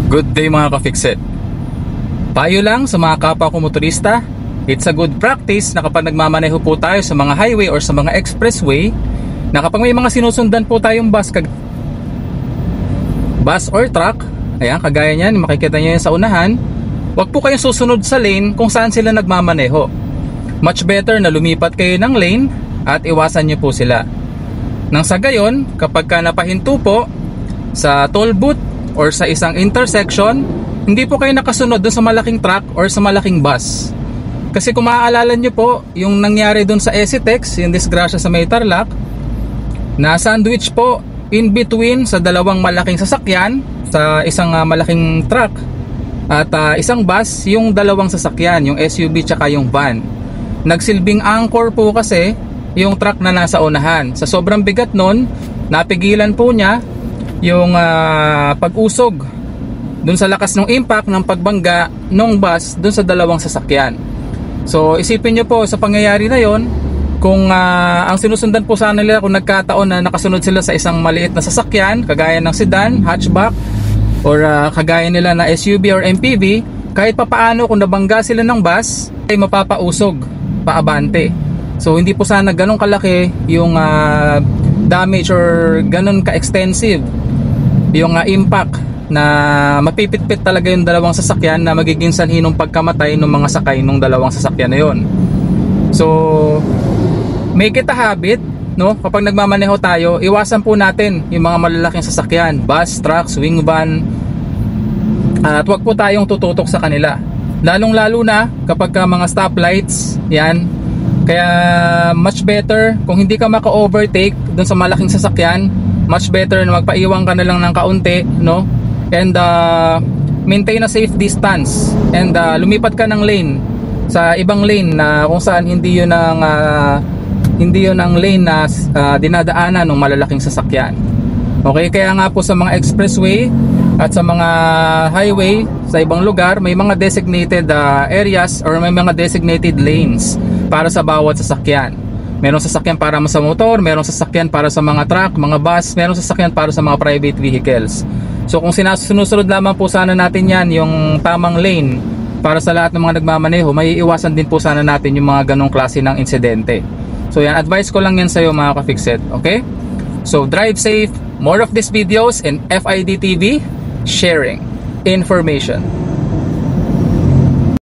Good day mga ka-Fixit. Payo lang sa mga kapwa ko motorista, it's a good practice na kapag nagmamaneho po tayo sa mga highway or sa mga expressway, na kapag may mga sinusundan po tayong bus or truck, ayan, kagaya niyan, makikita nyo yan sa unahan, wag po kayong susunod sa lane kung saan sila nagmamaneho. Much better na lumipat kayo ng lane at iwasan nyo po sila. Nang sa gayon, kapag ka napahinto po sa toll booth or sa isang intersection, hindi po kayo nakasunod dun sa malaking truck or sa malaking bus. Kasi kung maaalala nyo po yung nangyari dun sa Esitex, yung disgrasya sa May Tarlac, na sandwich po in between sa dalawang malaking sasakyan, sa isang malaking truck at isang bus, yung dalawang sasakyan, yung SUV tsaka yung van. Nagsilbing anchor po kasi yung truck na nasa unahan. Sa sobrang bigat nun, napigilan po niya yung pag-usog dun sa lakas ng impact ng pagbangga ng bus dun sa dalawang sasakyan. So isipin nyo po sa pangyayari na yon, kung ang sinusundan po sana nila, kung nagkataon na nakasunod sila sa isang maliit na sasakyan kagaya ng sedan, hatchback, or kagaya nila na SUV or MPV, kahit papaano kung nabangga sila ng bus ay mapapausog paabante. So hindi po sana ganun kalaki yung damage or ganun ka-extensive yung impact na mapipitpit talaga yung dalawang sasakyan na magiging sanhi ng pagkamatay ng mga sakay ng dalawang sasakyan na yon. So make it a habit, no? Kapag nagmamaneho tayo, iwasan po natin yung mga malalaking sasakyan, bus, truck, swing van, at wag po tayong tututok sa kanila, lalong lalo na kapag mga stoplights yan. Kaya much better kung hindi ka maka-overtake dun sa malaking sasakyan, much better na magpaiwan ka na lang ng kaunti, no? And maintain a safe distance and lumipat ka ng lane sa ibang lane na kung saan hindi yun ang lane na dinadaanan ng malalaking sasakyan. Okay, kaya nga po sa mga expressway at sa mga highway sa ibang lugar, may mga designated areas or may mga designated lanes para sa bawat sasakyan. Merong sasakyan para sa motor, merong sasakyan para sa mga truck, mga bus, merong sasakyan para sa mga private vehicles. So kung sinusunod lamang po sana natin yan, yung tamang lane para sa lahat ng mga nagmamaneho, may iwasan din po sana natin yung mga ganong klase ng insidente. So yan, advice ko lang yan sa iyo mga ka-Fixit, okay? So drive safe, more of these videos in FID TV, sharing information.